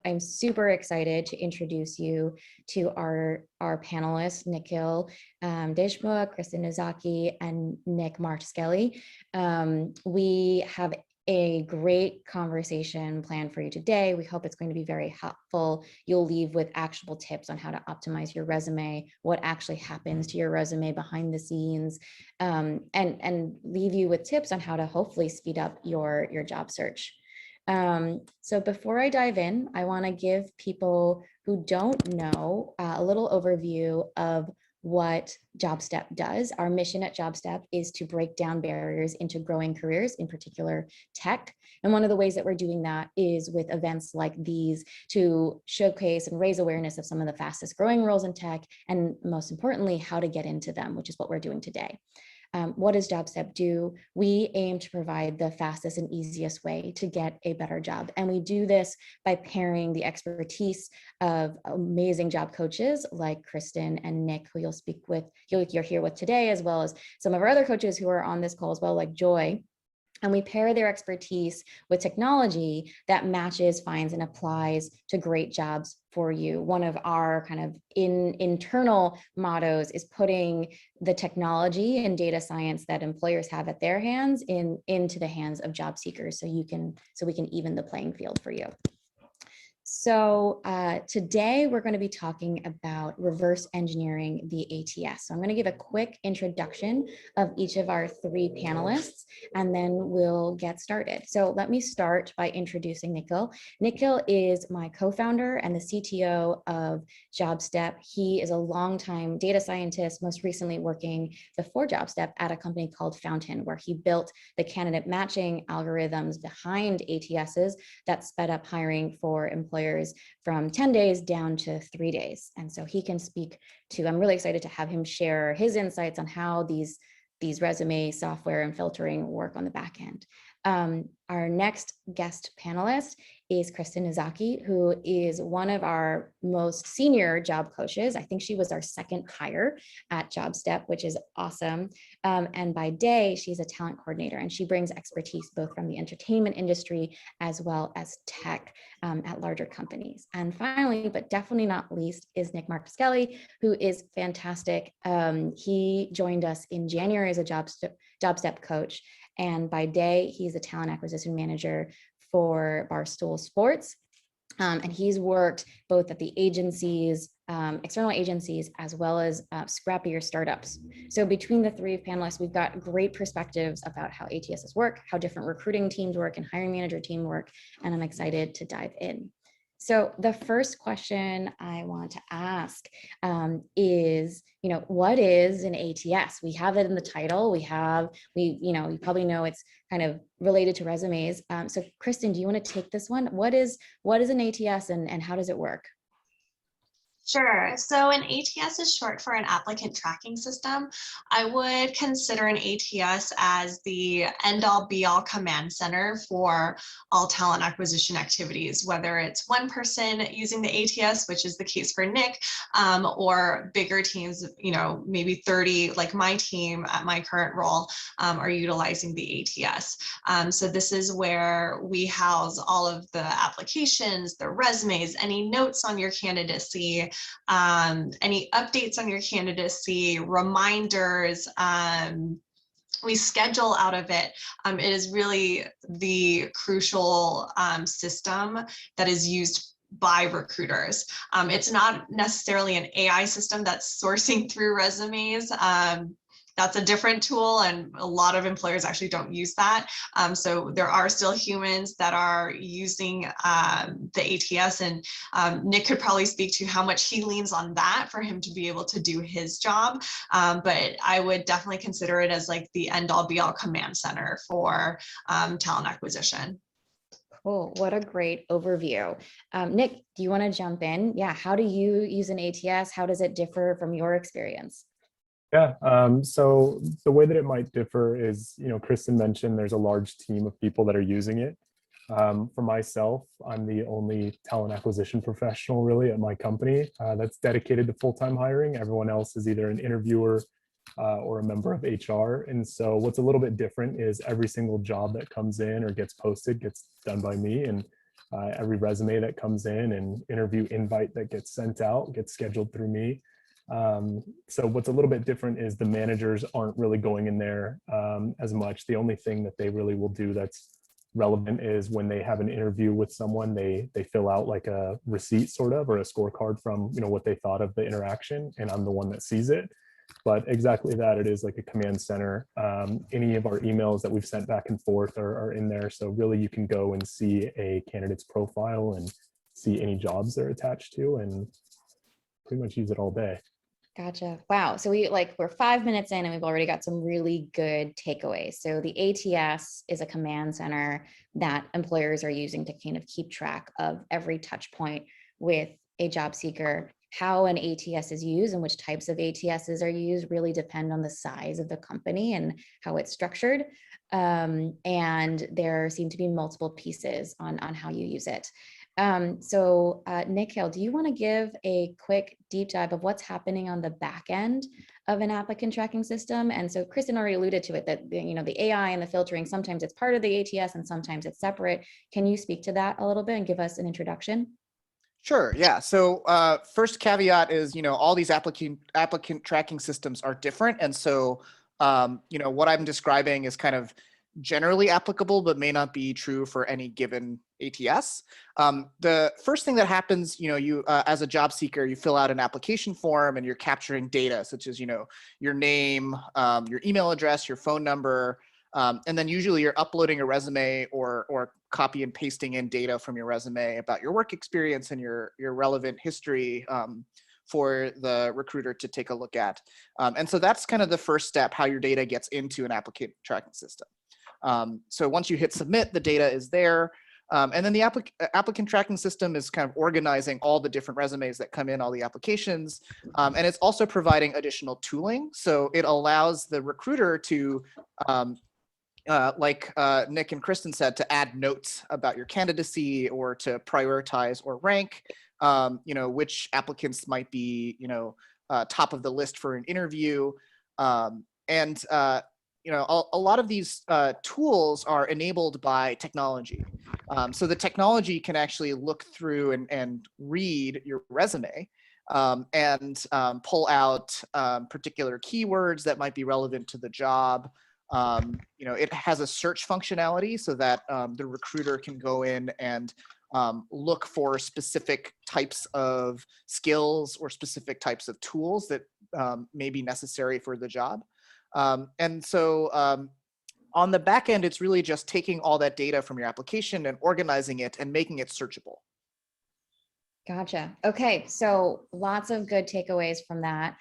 I'm super excited to introduce you to our panelists, Nikhil Deshmukh, Kristen, Nozaki, and Martuscelli. We have a great conversation planned for you today. We hope it's going to be very helpful. You'll leave with actionable tips on how to optimize your resume, what actually happens to your resume behind the scenes, and leave you with tips on how to hopefully speed up your job search. So before I dive in, I want to give people who don't know a little overview of what JobStep does. Our mission at JobStep is to break down barriers into growing careers, in particular tech. And one of the ways that we're doing that is with events like these to showcase and raise awareness of some of the fastest growing roles in tech, and most importantly, how to get into them, which is what we're doing today. What does JobStep do? We aim to provide the fastest and easiest way to get a better job. And we do this by pairing the expertise of amazing job coaches like Kristen and Nick, who you're here with today, as well as some of our other coaches who are on this call as well, like Joy. And we pair their expertise with technology that matches, finds, and applies to great jobs for you. One of our kind of internal mottos is putting the technology and data science that employers have at their hands into the hands of job seekers, so we can even the playing field for you. So today we're going to be talking about reverse engineering the ATS. So I'm going to give a quick introduction of each of our three panelists, and then we'll get started. So let me start by introducing Nikhil. Nikhil is my co-founder and the CTO of JobStep. He is a longtime data scientist, most recently working before JobStep at a company called Fountain, where he built the candidate matching algorithms behind ATSs that sped up hiring for employers from 10 days down to 3 days. And so he can speak to, I'm really excited to have him share his insights on how these resume software and filtering work on the back end. Our next guest panelist is Kristen Nozaki, who is one of our most senior job coaches. I think she was our second hire at JobStep, which is awesome. And by day, she's a talent coordinator, and she brings expertise both from the entertainment industry as well as tech at larger companies. And finally, but definitely not least, is Martuscelli, who is fantastic. He joined us in January as a JobStep coach. And by day, he's a talent acquisition manager for Barstool Sports. And he's worked both at the agencies, external agencies, as well as scrappier startups. So between the three panelists, we've got great perspectives about how ATSs work, how different recruiting teams work and hiring manager team work. And I'm excited to dive in. So the first question I want to ask is, what is an ATS? We have it in the title. You probably know it's kind of related to resumes. So Kristen, do you want to take this one? What is an ATS and how does it work? Sure. So an ATS is short for an applicant tracking system. I would consider an ATS as the end-all be-all command center for all talent acquisition activities, whether it's one person using the ATS, which is the case for Nick, or bigger teams, maybe 30, like my team at my current role, are utilizing the ATS. So this is where we house all of the applications, the resumes, any notes on your candidacy, any updates on your candidacy, reminders, we schedule out of it. It is really the crucial system that is used by recruiters. It's not necessarily an AI system that's sourcing through resumes. That's a different tool, and a lot of employers actually don't use that. So there are still humans that are using the ATS, and Nick could probably speak to how much he leans on that for him to be able to do his job. But I would definitely consider it as like the end-all be-all command center for talent acquisition. Cool. What a great overview. Nick, do you want to jump in? Yeah. How do you use an ATS? How does it differ from your experience? Yeah, so the way that it might differ is, Kristen mentioned there's a large team of people that are using it. For myself, I'm the only talent acquisition professional really at my company that's dedicated to full-time hiring. Everyone else is either an interviewer or a member of HR. And so what's a little bit different is every single job that comes in or gets posted gets done by me. And every resume that comes in and interview invite that gets sent out gets scheduled through me. So what's a little bit different is the managers aren't really going in there as much. The only thing that they really will do that's relevant is when they have an interview with someone, they fill out like a receipt sort of, or a scorecard from, you know, what they thought of the interaction, and I'm the one that sees it. But exactly that, it is like a command center. Any of our emails that we've sent back and forth are in there. So really you can go and see a candidate's profile and see any jobs they're attached to and pretty much use it all day. Gotcha. Wow. So we're 5 minutes in and we've already got some really good takeaways. So the ATS is a command center that employers are using to kind of keep track of every touch point with a job seeker. How an ATS is used and which types of ATSs are used really depend on the size of the company and how it's structured. And there seem to be multiple pieces on how you use it. So Nikhil, do you want to give a quick deep dive of what's happening on the back end of an applicant tracking system? And so Kristen already alluded to it, that you know, the AI and the filtering, sometimes it's part of the ATS and sometimes it's separate. Can you speak to that a little bit and give us an introduction? Sure. Yeah. So first caveat is, you know, all these applicant tracking systems are different. And so, you know, what I'm describing is kind of generally applicable, but may not be true for any given ATS. The first thing that happens, you know, you as a job seeker, you fill out an application form and you're capturing data such as, you know, your name, your email address, your phone number, and then usually you're uploading a resume or copy and pasting in data from your resume about your work experience and your relevant history for the recruiter to take a look at. And so that's kind of the first step, how your data gets into an applicant tracking system. So once you hit submit, the data is there. And then the applicant tracking system is kind of organizing all the different resumes that come in, all the applications. And it's also providing additional tooling. So it allows the recruiter to, like Nick and Kristen said, to add notes about your candidacy or to prioritize or rank, you know, which applicants might be, you know, top of the list for an interview. You know, a lot of these tools are enabled by technology. So the technology can actually look through and read your resume and pull out particular keywords that might be relevant to the job. You know, it has a search functionality so that the recruiter can go in and look for specific types of skills or specific types of tools that may be necessary for the job. And so on the back end, it's really just taking all that data from your application and organizing it and making it searchable. Gotcha. Okay, so lots of good takeaways from that.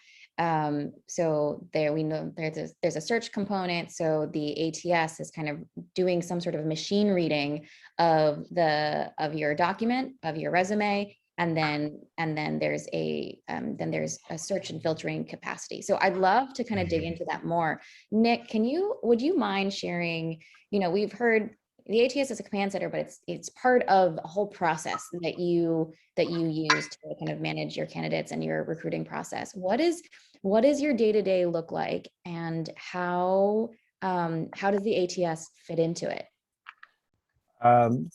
So there we know there's a search component. So the ATS is kind of doing some sort of machine reading of your document, of your resume, and then there's a search and filtering capacity. So I'd love to kind of dig into that more. Nick, would you mind sharing? You know, we've heard the ATS is a command center, but it's part of a whole process that you use to kind of manage your candidates and your recruiting process. What does your day-to-day look like, and how does the ATS fit into it?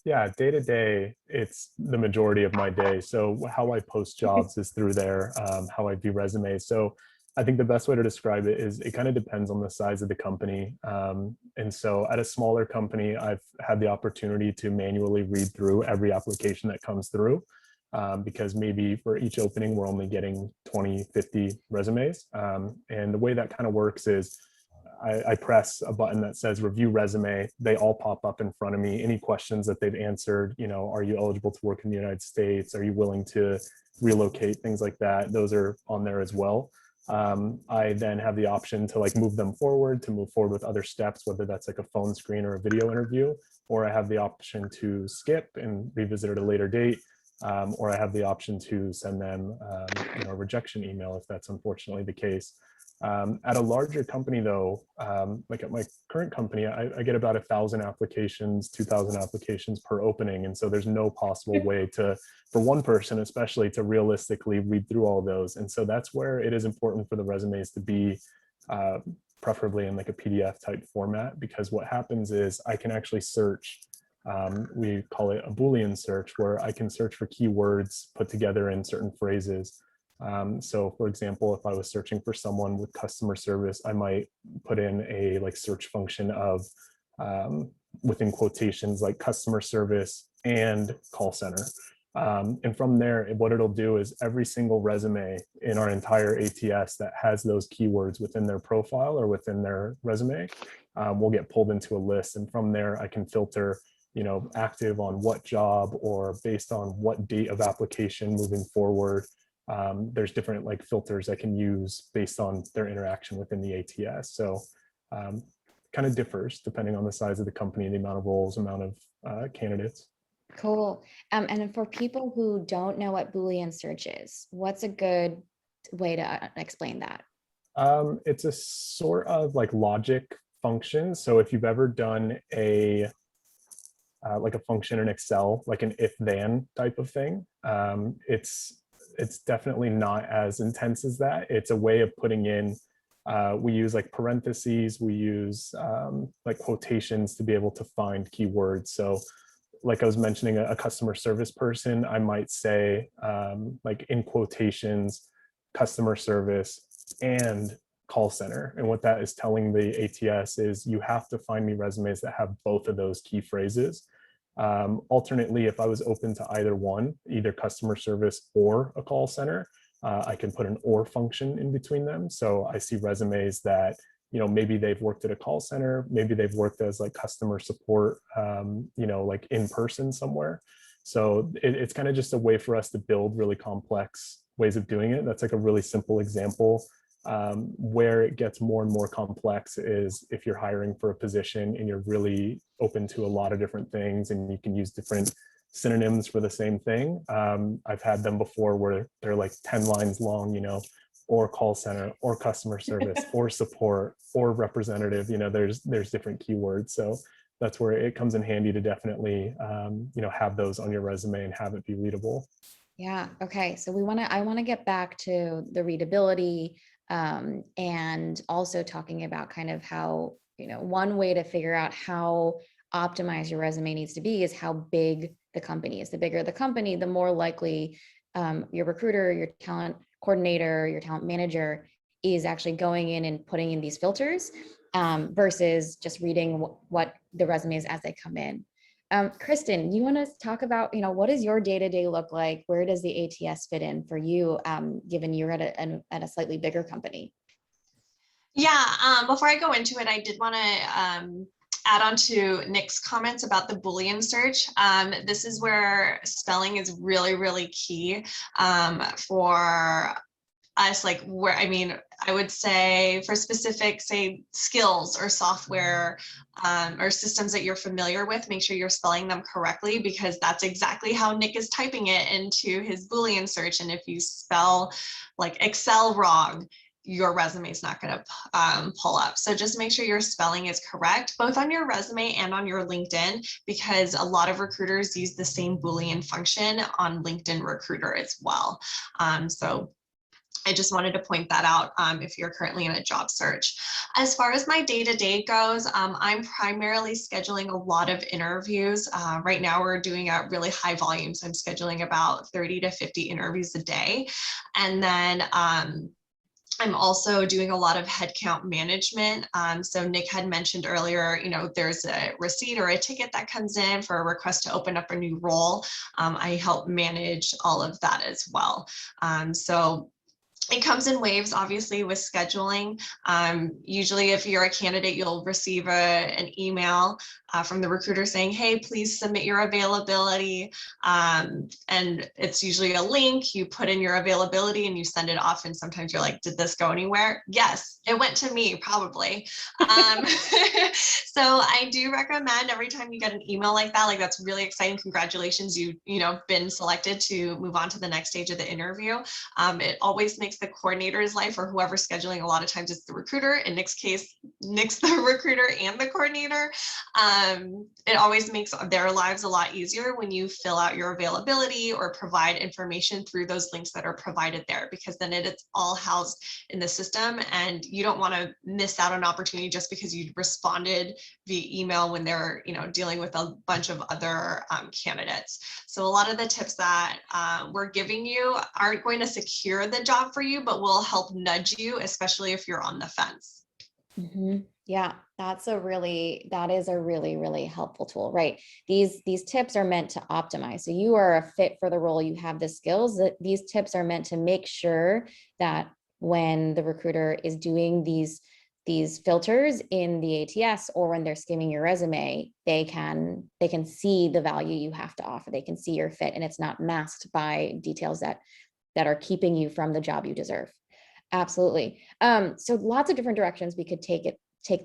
Yeah, day to day, it's the majority of my day. So how I post jobs is through there, how I view resumes. So I think the best way to describe it is it kind of depends on the size of the company. And so at a smaller company, I've had the opportunity to manually read through every application that comes through, because maybe for each opening, we're only getting 20, 50 resumes. And the way that kind of works is I press a button that says review resume. They all pop up in front of me. Any questions that they've answered, you know, are you eligible to work in the United States? Are you willing to relocate? Things like that. Those are on there as well. I then have the option to like move them forward, to move forward with other steps, whether that's like a phone screen or a video interview, or I have the option to skip and revisit at a later date. Or I have the option to send them you know, a rejection email if that's unfortunately the case. At a larger company though, like at my current company, I get about 1,000 applications, 2,000 applications per opening. And so there's no possible way to, for one person especially, to realistically read through all those. And so that's where it is important for the resumes to be preferably in like a PDF type format, because what happens is I can actually search We call it a Boolean search, where I can search for keywords put together in certain phrases. So for example, if I was searching for someone with customer service, I might put in a like search function of within quotations like customer service and call center. And from there, what it'll do is every single resume in our entire ATS that has those keywords within their profile or within their resume will get pulled into a list. And from there, I can filter, you know, active on what job or based on what date of application moving forward. There's different like filters I can use based on their interaction within the ATS. So kind of differs depending on the size of the company, the amount of roles, amount of candidates. Cool. And then for people who don't know what Boolean search is, what's a good way to explain that? It's a sort of like logic function. So if you've ever done a like a function in Excel, like an if-then type of thing, it's definitely not as intense as that. It's a way of putting in, we use like parentheses, we use like quotations to be able to find keywords. So like I was mentioning, a customer service person, I might say like in quotations, customer service and call center. And what that is telling the ATS is you have to find me resumes that have both of those key phrases. Alternately, if I was open to either one, either customer service or a call center, I can put an or function in between them. So I see resumes that, you know, maybe they've worked at a call center, maybe they've worked as like customer support, you know, like in person somewhere. So it's kind of just a way for us to build really complex ways of doing it. That's like a really simple example. Where it gets more and more complex is if you're hiring for a position and you're really open to a lot of different things and you can use different synonyms for the same thing. I've had them before where they're like 10 lines long, you know, or call center or customer service or support or representative, you know, there's different keywords. So that's where it comes in handy to definitely, you know, have those on your resume and have it be readable. Yeah. Okay. So I want to get back to the readability, and also talking about kind of how, you know, one way to figure out how optimized your resume needs to be is how big the company is. The bigger the company, the more likely your recruiter, your talent coordinator, your talent manager is actually going in and putting in these filters versus just reading what the resumes as they come in. Kristen, you want to talk about, you know, what does your day-to-day look like? Where does the ATS fit in for you, given you're at a slightly bigger company? Yeah, before I go into it, I did want to add on to Nick's comments about the Boolean search. This is where spelling is really, really key for us, like where, I mean, I would say for specific, say, skills or software or systems that you're familiar with, make sure you're spelling them correctly, because that's exactly how Nick is typing it into his Boolean search. And if you spell like Excel wrong, your resume is not going to pull up. So just make sure your spelling is correct, both on your resume and on your LinkedIn, because a lot of recruiters use the same Boolean function on LinkedIn Recruiter as well. So I just wanted to point that out if you're currently in a job search. As far as my day-to-day goes, I'm primarily scheduling a lot of interviews. Right now we're doing a really high volume, so I'm scheduling about 30 to 50 interviews a day. And then I'm also doing a lot of headcount management. So Nick had mentioned earlier, you know, there's a receipt or a ticket that comes in for a request to open up a new role. I help manage all of that as well. So it comes in waves, obviously, with scheduling. Usually, if you're a candidate, you'll receive an email from the recruiter saying, hey, please submit your availability. And it's usually a link. You put in your availability and you send it off. And sometimes you're like, did this go anywhere? Yes, it went to me, probably. So I do recommend every time you get an email like that, like that's really exciting. Congratulations, you know, been selected to move on to the next stage of the interview. It always makes makes the coordinator's life, or whoever's scheduling, a lot of times it's the recruiter. In Nick's case, Nick's the recruiter and the coordinator. It always makes their lives a lot easier when you fill out your availability or provide information through those links that are provided there, because then it's all housed in the system, and you don't want to miss out on an opportunity just because you responded via email when they're, dealing with a bunch of other candidates. So a lot of the tips that we're giving you aren't going to secure the job for you, but will help nudge you, especially if you're on the fence. Mm-hmm. Yeah, that is a really, really helpful tool, right? These tips are meant to optimize. So you are a fit for the role, you have the skills. That these tips are meant to make sure that when the recruiter is doing these filters in the ATS, or when they're skimming your resume, they can see the value you have to offer. They can see your fit, and it's not masked by details that are keeping you from the job you deserve. Absolutely. So lots of different directions we could take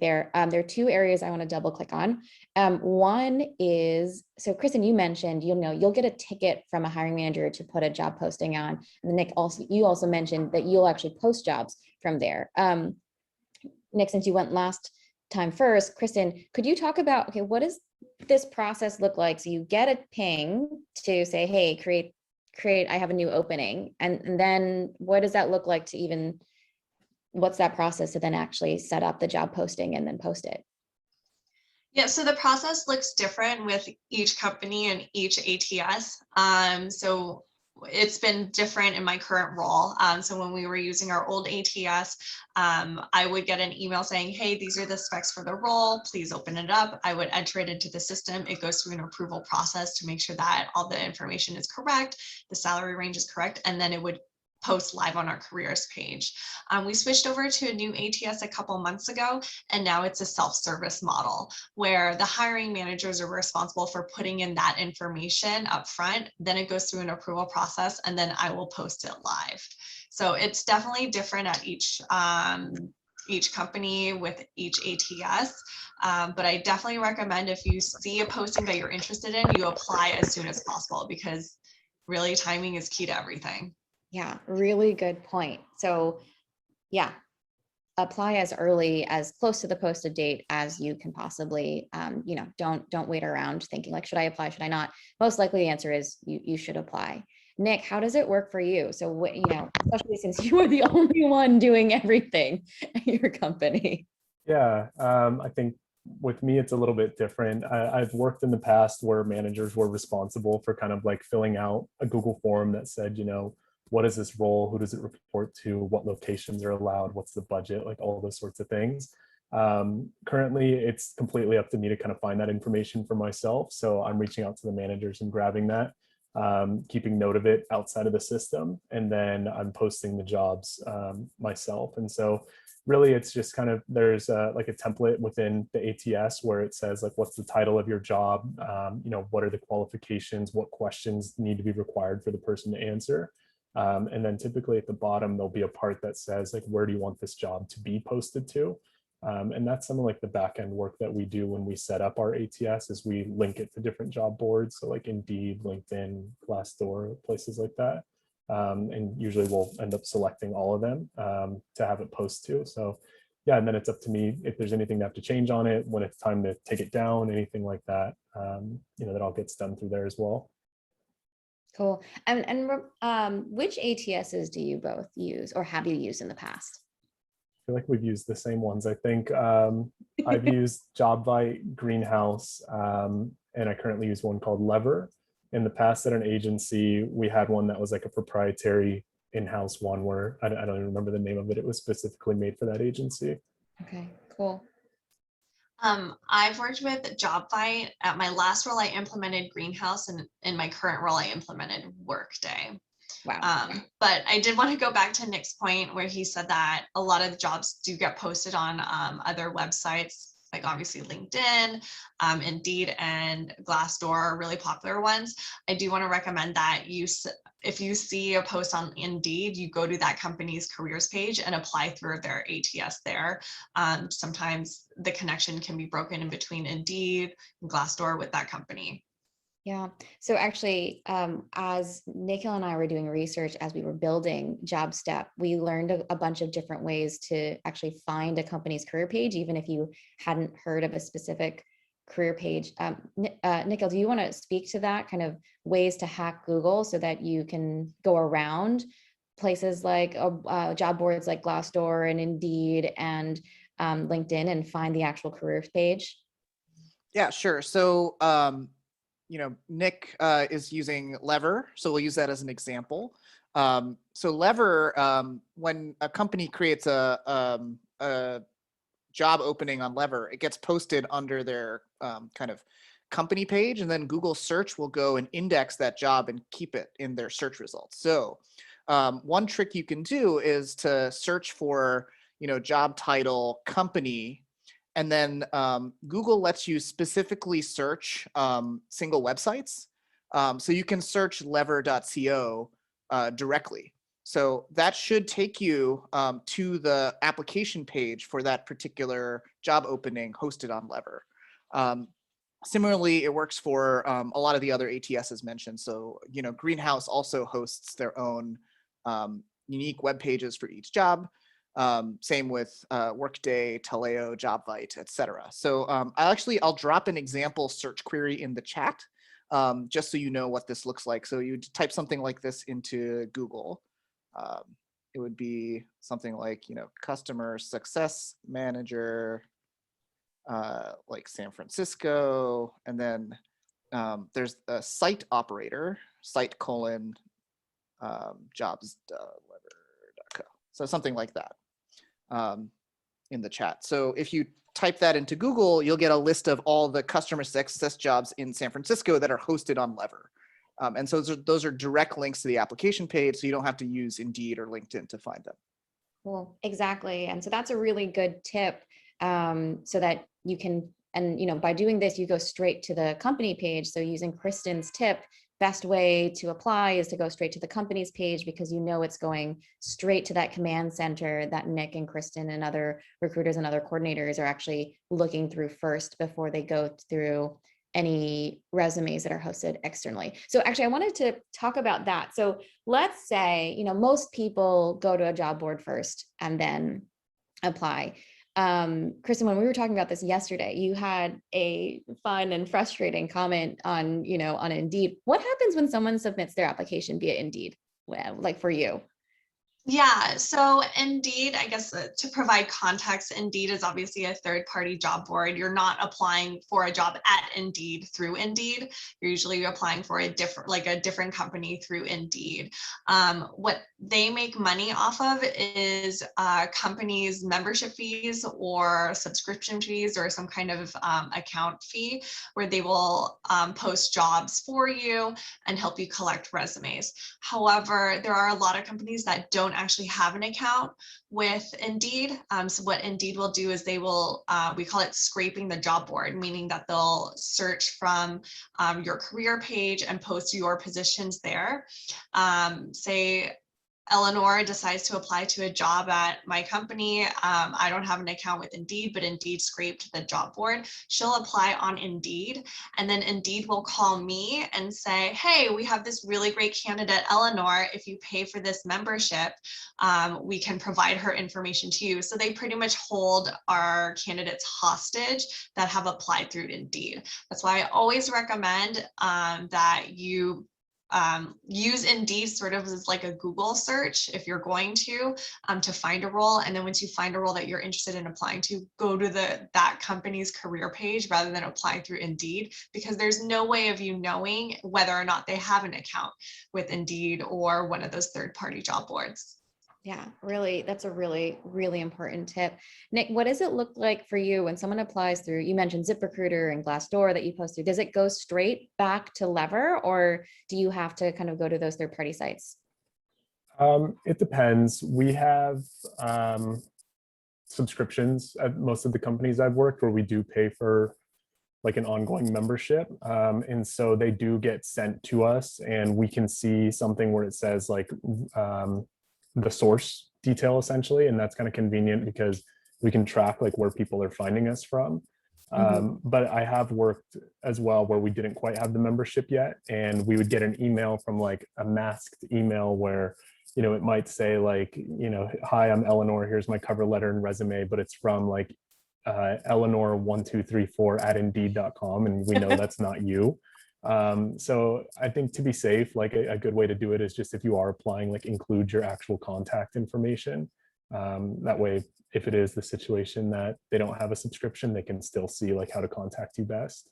there. There are two areas I want to double click on. One is, so Kristen, you mentioned, you'll get a ticket from a hiring manager to put a job posting on. And Nick, you also mentioned that you'll actually post jobs from there. Nick, since you went last time first, Kristen, could you talk about, okay, what does this process look like? So you get a ping to say, hey, create, I have a new opening. And then what does that look like to even, what's that process to then actually set up the job posting and then post it? Yeah, so the process looks different with each company and each ATS. So it's been different in my current role. So when we were using our old ATS, I would get an email saying, hey, these are the specs for the role, please open it up. I would enter it into the system. It goes through an approval process to make sure that all the information is correct, the salary range is correct, and then it would post live on our careers page. We switched over to a new ATS a couple months ago, and now it's a self-service model where the hiring managers are responsible for putting in that information up front. Then it goes through an approval process, and then I will post it live. So it's definitely different at each company with each ATS. But I definitely recommend, if you see a posting that you're interested in, you apply as soon as possible, because really timing is key to everything. Yeah, really good point. So yeah, apply as early, as close to the posted date as you can possibly. Don't wait around thinking like, should I apply, should I not? Most likely the answer is you should apply. Nick, how does it work for you? So especially since you are the only one doing everything at your company. Yeah, I think with me, it's a little bit different. I've worked in the past where managers were responsible for kind of like filling out a Google form that said, what is this role? Who does it report to? What locations are allowed? What's the budget? Like all those sorts of things. Currently, it's completely up to me to kind of find that information for myself. So I'm reaching out to the managers and grabbing that, keeping note of it outside of the system, and then I'm posting the jobs myself. And so really, it's just kind of, there's like a template within the ATS where it says like, what's the title of your job? What are the qualifications? What questions need to be required for the person to answer? And then typically at the bottom, there'll be a part that says like, where do you want this job to be posted to? And that's some of like the back end work that we do when we set up our ATS, is we link it to different job boards. So like Indeed, LinkedIn, Glassdoor, places like that. And usually we'll end up selecting all of them to have it post to. So yeah, and then it's up to me if there's anything to have to change on it, when it's time to take it down, anything like that, that all gets done through there as well. Cool. And which ATSs do you both use, or have you used in the past? I feel like we've used the same ones. I think I've used JobVite, Greenhouse, and I currently use one called Lever. In the past at an agency, we had one that was like a proprietary in-house one where I don't even remember the name of it. It was specifically made for that agency. Okay, cool. I've worked with JobVite. At my last role, I implemented Greenhouse, and in my current role, I implemented Workday. Wow. But I did want to go back to Nick's point where he said that a lot of the jobs do get posted on other websites, like obviously LinkedIn, Indeed, and Glassdoor are really popular ones. I do want to recommend that if you see a post on Indeed, you go to that company's careers page and apply through their ATS there. Sometimes the connection can be broken in between Indeed and Glassdoor with that company. Yeah. So actually, as Nikhil and I were doing research as we were building JobStep, we learned a bunch of different ways to actually find a company's career page, even if you hadn't heard of a specific career page. Nikhil, do you want to speak to that kind of ways to hack Google so that you can go around places like job boards like Glassdoor and Indeed and LinkedIn and find the actual career page? Yeah, sure. So, Nick is using Lever, so we'll use that as an example. So Lever, when a company creates a job opening on Lever, it gets posted under their kind of company page, and then Google search will go and index that job and keep it in their search results. So one trick you can do is to search for, job title, company, and then Google lets you specifically search single websites. So you can search lever.co directly. So that should take you to the application page for that particular job opening hosted on Lever. Similarly, it works for a lot of the other ATSs mentioned. So, Greenhouse also hosts their own unique web pages for each job. Same with Workday, Taleo, JobVite, etc. So I'll drop an example search query in the chat, just so you know what this looks like. So you type something like this into Google. It would be something like, customer success manager, like San Francisco, and then there's a site operator, site : jobs.lever.co. So something like that in the chat. So if you type that into Google, you'll get a list of all the customer success jobs in San Francisco that are hosted on Lever. And so those are direct links to the application page, so you don't have to use Indeed or LinkedIn to find them. Well, exactly. And so that's a really good tip, so that you can, and by doing this, you go straight to the company page. So using Kristen's tip, best way to apply is to go straight to the company's page, because it's going straight to that command center that Nick and Kristen and other recruiters and other coordinators are actually looking through first before they go through any resumes that are hosted externally. So actually, I wanted to talk about that. So let's say, most people go to a job board first and then apply. Kristen, when we were talking about this yesterday, you had a fun and frustrating comment on, on Indeed. What happens when someone submits their application via Indeed? Well, like for you? Yeah, so Indeed, I guess to provide context, Indeed is obviously a third-party job board. You're not applying for a job at Indeed through Indeed. You're usually applying for a different company through Indeed. What they make money off of is companies' membership fees or subscription fees or some kind of account fee, where they will post jobs for you and help you collect resumes. However, there are a lot of companies that don't actually have an account with Indeed. So what Indeed will do is they will, we call it scraping the job board, meaning that they'll search from your career page and post your positions there. Say Eleanor decides to apply to a job at my company. I don't have an account with Indeed, but Indeed scraped the job board. She'll apply on Indeed, and then Indeed will call me and say, hey, we have this really great candidate, Eleanor. If you pay for this membership, we can provide her information to you. So they pretty much hold our candidates hostage that have applied through Indeed. That's why I always recommend that you use Indeed sort of as like a Google search if you're going to find a role. And then once you find a role that you're interested in applying to, go to that company's career page rather than applying through Indeed, because there's no way of you knowing whether or not they have an account with Indeed or one of those third-party job boards. Yeah, really, that's a really, really important tip. Nick, what does it look like for you when someone applies through, you mentioned ZipRecruiter and Glassdoor that you post through, does it go straight back to Lever, or do you have to kind of go to those third-party sites? It depends. We have subscriptions at most of the companies I've worked where we do pay for like an ongoing membership. And so they do get sent to us, and we can see something where it says like the source detail essentially. And that's kind of convenient because we can track like where people are finding us from. But I have worked as well where we didn't quite have the membership yet, and we would get an email from like a masked email where, you know, it might say like, you know, hi, I'm Eleanor, here's my cover letter and resume, but it's from like Eleanor1234@indeed.com, and we know that's not you. So I think to be safe, like a good way to do it is just if you are applying, like include your actual contact information. That way, if it is the situation that they don't have a subscription, they can still see like how to contact you best.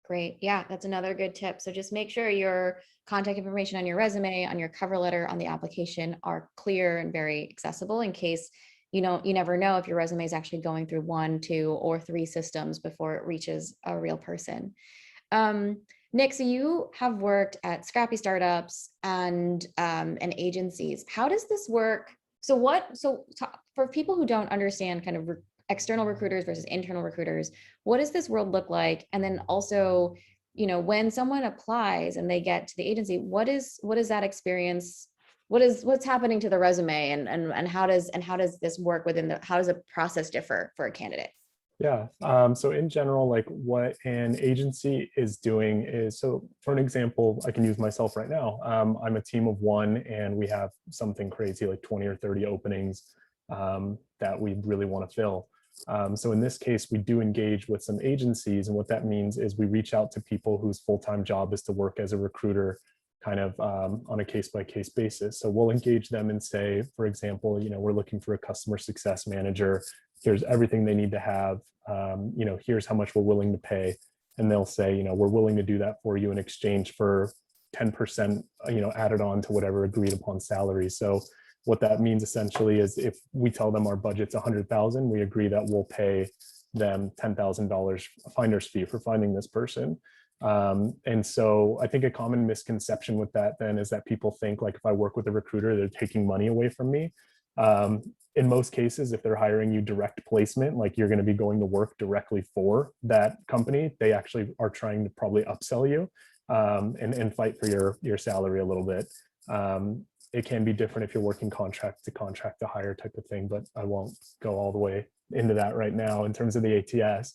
Great. Yeah, that's another good tip. So just make sure your contact information on your resume, on your cover letter, on the application are clear and very accessible in case, you know, you never know if your resume is actually going through 1, 2, or 3 systems before it reaches a real person. Nick, so you have worked at scrappy startups and agencies. How does this work? For people who don't understand kind of external recruiters versus internal recruiters, what does this world look like? And then also, you know, when someone applies and they get to the agency, what is that experience? What's happening to the resume, and how does this work how does the process differ for a candidate? Yeah, so in general, like what an agency is doing is, so for an example, I can use myself right now. I'm a team of 1 and we have something crazy like 20 or 30 openings that we really want to fill. So in this case, we do engage with some agencies, and what that means is we reach out to people whose full-time job is to work as a recruiter kind of on a case-by-case basis. So we'll engage them and say, for example, you know, we're looking for a customer success manager. Here's everything they need to have. You know, here's how much we're willing to pay. And they'll say, you know, we're willing to do that for you in exchange for 10%, you know, added on to whatever agreed upon salary. So what that means essentially is if we tell them our budget's 100,000, we agree that we'll pay them $10,000 finder's fee for finding this person. And so I think a common misconception with that then is that people think like if I work with a recruiter, they're taking money away from me. In most cases, if they're hiring you direct placement, like you're going to be going to work directly for that company, they actually are trying to probably upsell you and fight for your salary a little bit. It can be different if you're working contract to hire type of thing, but I won't go all the way into that right now in terms of the ATS.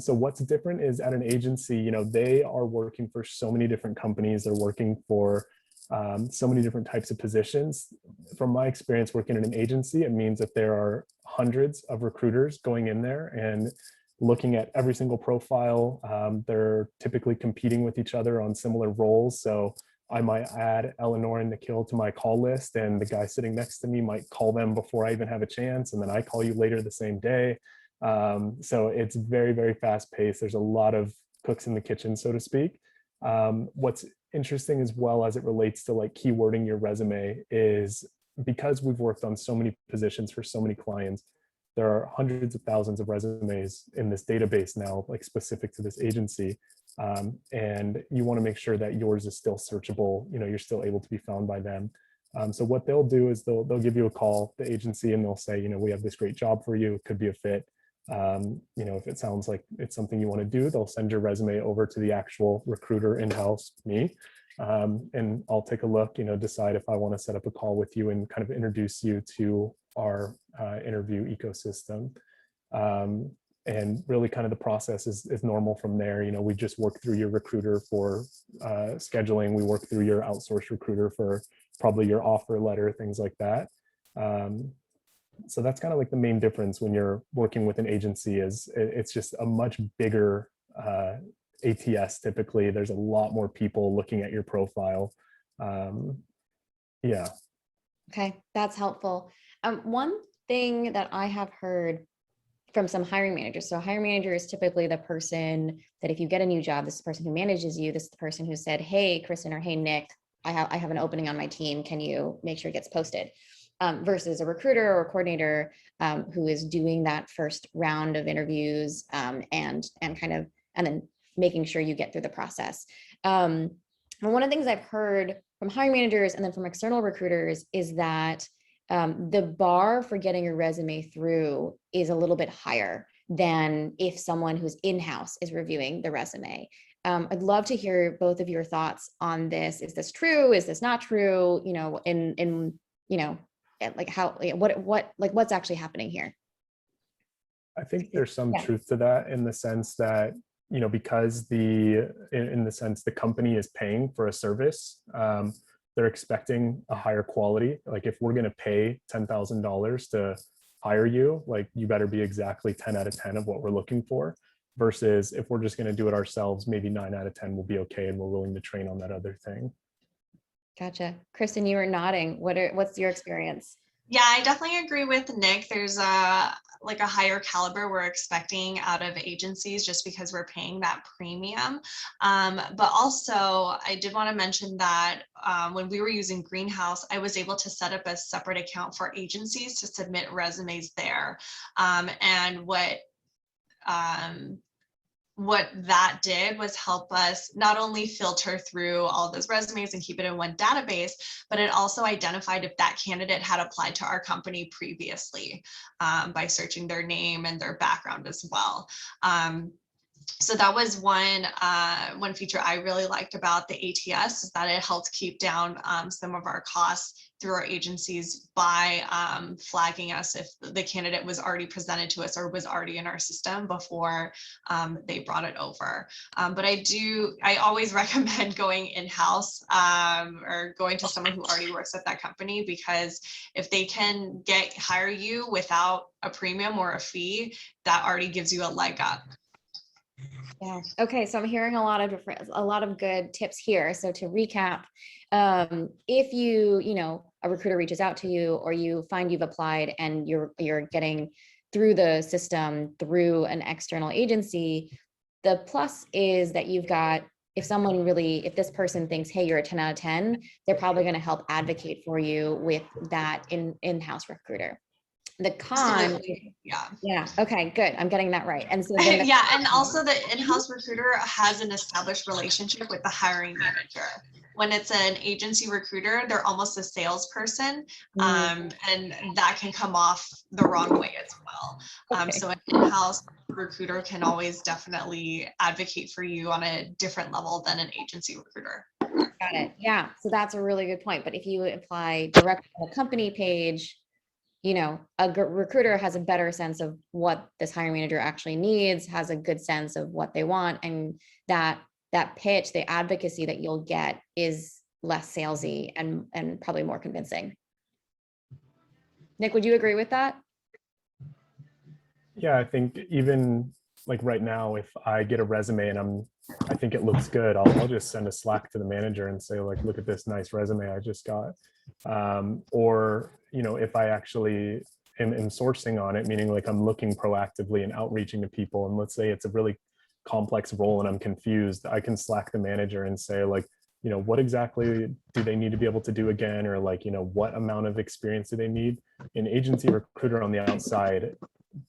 So what's different is at an agency, you know, they are working for so many different companies. They're working for so many different types of positions. From my experience working in an agency, it means that there are hundreds of recruiters going in there and looking at every single profile. They're typically competing with each other on similar roles. So I might add Eleanor and Nikhil to my call list, and the guy sitting next to me might call them before I even have a chance, and then I call you later the same day. So it's very, very fast paced. There's a lot of cooks in the kitchen, so to speak. What's interesting as well as it relates to like keywording your resume is because we've worked on so many positions for so many clients, there are hundreds of thousands of resumes in this database now, like specific to this agency. And you want to make sure that yours is still searchable, you know, you're still able to be found by them. So what they'll do is they'll give you a call, the agency, and they'll say, you know, we have this great job for you, it could be a fit. You know, if it sounds like it's something you want to do, they'll send your resume over to the actual recruiter in-house, me, and I'll take a look, you know, decide if I want to set up a call with you and kind of introduce you to our interview ecosystem. And really kind of the process is normal from there. You know, we just work through your recruiter for scheduling. We work through your outsourced recruiter for probably your offer letter, things like that. So that's kind of like the main difference when you're working with an agency is it's just a much bigger ATS. Typically, there's a lot more people looking at your profile. Yeah. Okay, that's helpful. One thing that I have heard from some hiring managers. So a hiring manager is typically the person that if you get a new job, this is the person who manages you. This is the person who said, hey, Kristen, or hey, Nick, I have an opening on my team. Can you make sure it gets posted? Versus a recruiter or coordinator who is doing that first round of interviews and then making sure you get through the process. And one of the things I've heard from hiring managers and then from external recruiters is that the bar for getting your resume through is a little bit higher than if someone who's in-house is reviewing the resume. I'd love to hear both of your thoughts on this. Is this true? Is this not true? You know, in you know, like how, what, like what's actually happening here? I think there's some truth to that in the sense that, you know, because in the sense the company is paying for a service, they're expecting a higher quality. Like if we're going to pay $10,000 to hire you, like you better be exactly 10 out of 10 of what we're looking for, versus if we're just going to do it ourselves, maybe 9 out of 10 will be okay and we're willing to train on that other thing. Gotcha. Kristen, you were nodding. What's your experience? Yeah, I definitely agree with Nick. There's a higher caliber we're expecting out of agencies just because we're paying that premium. But also, I did want to mention that when we were using Greenhouse, I was able to set up a separate account for agencies to submit resumes there. And what that did was help us not only filter through all those resumes and keep it in one database, but it also identified if that candidate had applied to our company previously by searching their name and their background as well. So that was one feature I really liked about the ATS, is that it helped keep down some of our costs through our agencies by flagging us if the candidate was already presented to us or was already in our system before they brought it over. But I always recommend going in-house or going to someone who already works at that company, because if they can hire you without a premium or a fee, that already gives you a leg up. Yeah. Okay. So I'm hearing a lot of good tips here. So to recap, if a recruiter reaches out to you, or you find you've applied and you're getting through the system through an external agency, the plus is that you've got, if this person thinks, hey, you're a 10 out of 10, they're probably going to help advocate for you with that in-house recruiter. The con, yeah, okay, good. I'm getting that right. And so then yeah, and also the in-house recruiter has an established relationship with the hiring manager. When it's an agency recruiter, they're almost a salesperson, and that can come off the wrong way as well. So an in-house recruiter can always definitely advocate for you on a different level than an agency recruiter. Got it. Yeah, so that's a really good point. But if you apply directly on the company page, a recruiter has a better sense of what this hiring manager actually needs, has a good sense of what they want, and that pitch, the advocacy that you'll get is less salesy and probably more convincing. Nick, would you agree with that? Yeah, I think even like right now, if I get a resume and I think it looks good, I'll just send a Slack to the manager and say, like, look at this nice resume I just got. Or, if I actually am sourcing on it, meaning like I'm looking proactively and outreaching to people, and let's say it's a really complex role and I'm confused, I can Slack the manager and say, like, what exactly do they need to be able to do again? Or like, what amount of experience do they need? An agency recruiter on the outside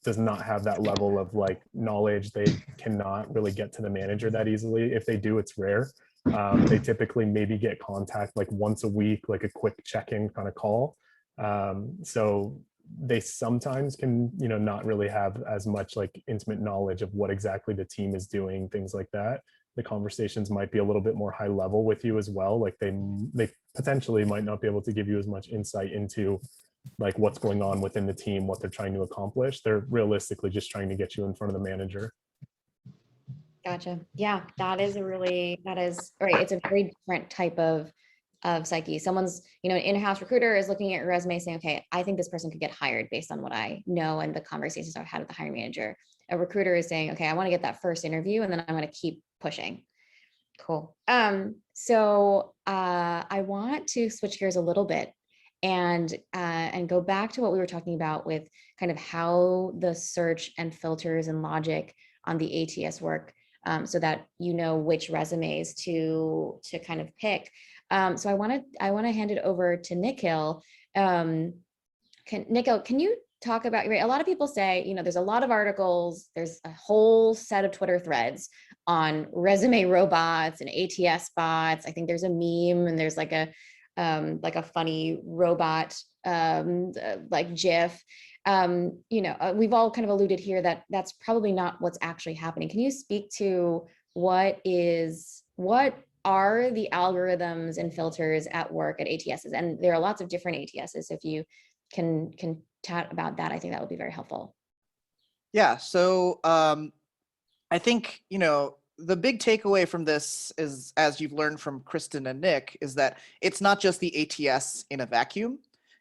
does not have that level of like knowledge. They cannot really get to the manager that easily. If they do, it's rare. They typically maybe get contact like once a week, like a quick check-in kind of call. So they sometimes can, not really have as much like intimate knowledge of what exactly the team is doing, things like that. The conversations might be a little bit more high level with you as well. Like they potentially might not be able to give you as much insight into like what's going on within the team, what they're trying to accomplish. They're realistically just trying to get you in front of the manager. Gotcha. Yeah, that is right. It's a very different type of psyche. Someone's, an in-house recruiter is looking at your resume saying, okay, I think this person could get hired based on what I know and the conversations I've had with the hiring manager. A recruiter is saying, okay, I want to get that first interview and then I'm going to keep pushing. Cool. So I want to switch gears a little bit and go back to what we were talking about with kind of how the search and filters and logic on the ATS work, so that which resumes to kind of pick. So I want to hand it over to Nikhil. Nikhil, can you talk about, right? A lot of people say, there's a lot of articles, there's a whole set of Twitter threads on resume robots and ATS bots. I think there's a meme and there's like a funny robot like GIF. We've all kind of alluded here that that's probably not what's actually happening. Can you speak to what are the algorithms and filters at work at ATSs? And there are lots of different ATSs. If you can chat about that, I think that would be very helpful. Yeah, so I think, the big takeaway from this is, as you've learned from Kristen and Nick, is that it's not just the ATS in a vacuum,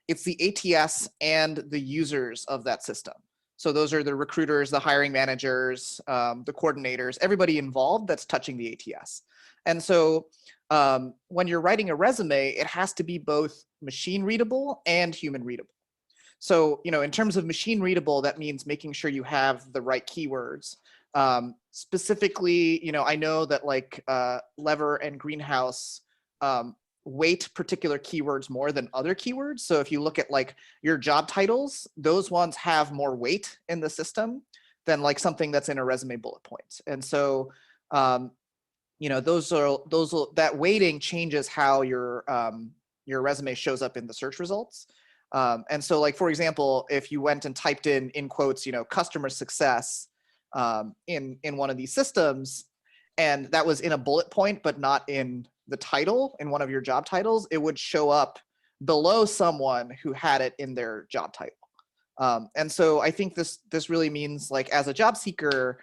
it's the ATS and the users of that system. So those are the recruiters, the hiring managers, the coordinators, everybody involved that's touching the ATS. And so when you're writing a resume, it has to be both machine readable and human readable. So, in terms of machine readable, that means making sure you have the right keywords. Specifically, I know that like lever and greenhouse weight particular keywords more than other keywords. So if you look at like your job titles, those ones have more weight in the system than like something that's in a resume bullet point. And so, that weighting changes how your resume shows up in the search results. And so like, for example, if you went and typed in quotes, customer success in one of these systems, and that was in a bullet point, but not in the title, in one of your job titles, it would show up below someone who had it in their job title. And so I think this really means like as a job seeker,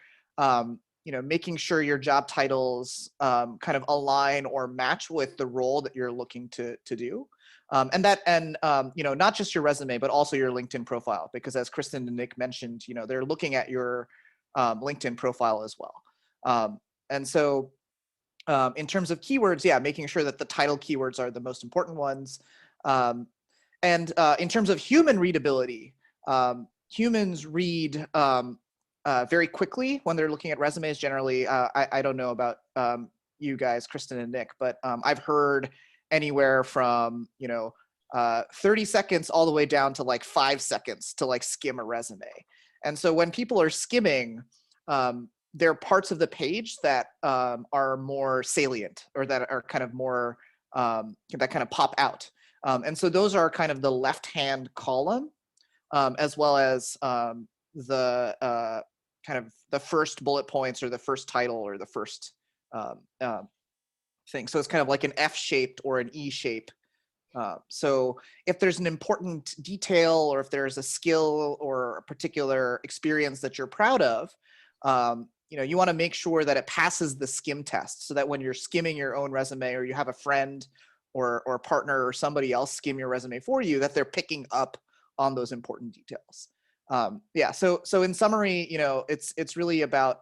making sure your job titles kind of align or match with the role that you're looking to do. Not just your resume, but also your LinkedIn profile, because as Kristen and Nick mentioned, they're looking at your LinkedIn profile as well. And so in terms of keywords, yeah, making sure that the title keywords are the most important ones. And in terms of human readability, humans read very quickly when they're looking at resumes. Generally, I don't know about you guys, Kristen and Nick, but I've heard anywhere from 30 seconds all the way down to like 5 seconds to like skim a resume. And so when people are skimming, there are parts of the page that are more salient, or that are kind of more that kind of pop out. And so those are kind of the left-hand column, as well as the kind of the first bullet points, or the first title, or the first thing. So it's kind of like an F-shaped or an E-shape. So if there's an important detail, or if there's a skill or a particular experience that you're proud of, you want to make sure that it passes the skim test, so that when you're skimming your own resume, or you have a friend or a partner or somebody else skim your resume for you, that they're picking up on those important details. Yeah. So in summary, it's really about,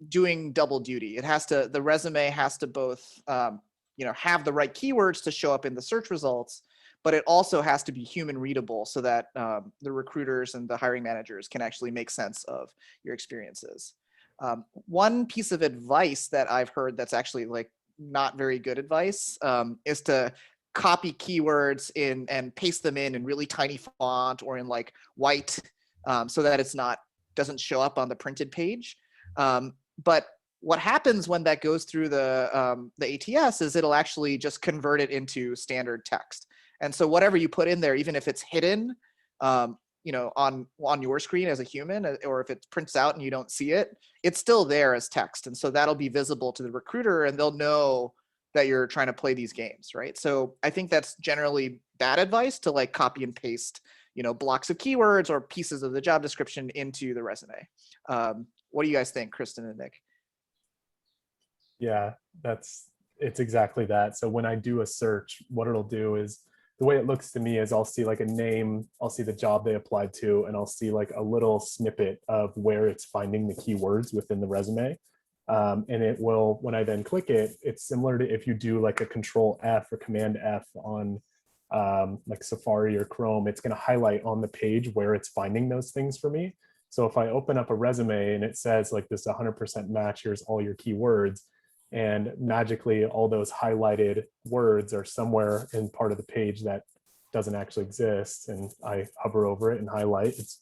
doing double duty. The resume has to both, have the right keywords to show up in the search results, but it also has to be human readable, so that the recruiters and the hiring managers can actually make sense of your experiences. One piece of advice that I've heard that's actually like not very good advice is to copy keywords in and paste them in really tiny font, or in like white, so that doesn't show up on the printed page. But what happens when that goes through the ATS is it'll actually just convert it into standard text. And so whatever you put in there, even if it's hidden, on your screen as a human, or if it prints out and you don't see it, it's still there as text. And so that'll be visible to the recruiter, and they'll know that you're trying to play these games, right? So I think that's generally bad advice, to like copy and paste, blocks of keywords or pieces of the job description into the resume. What do you guys think, Kristen and Nick? Yeah, it's exactly that. So when I do a search, what it'll do is, the way it looks to me is, I'll see like a name, I'll see the job they applied to, and I'll see like a little snippet of where it's finding the keywords within the resume. And it will, when I then click it, it's similar to if you do like a Control F or Command F on like Safari or Chrome, it's going to highlight on the page where it's finding those things for me. So if I open up a resume and it says like this 100% match, here's all your keywords, and magically all those highlighted words are somewhere in part of the page that doesn't actually exist, and I hover over it and highlight, it's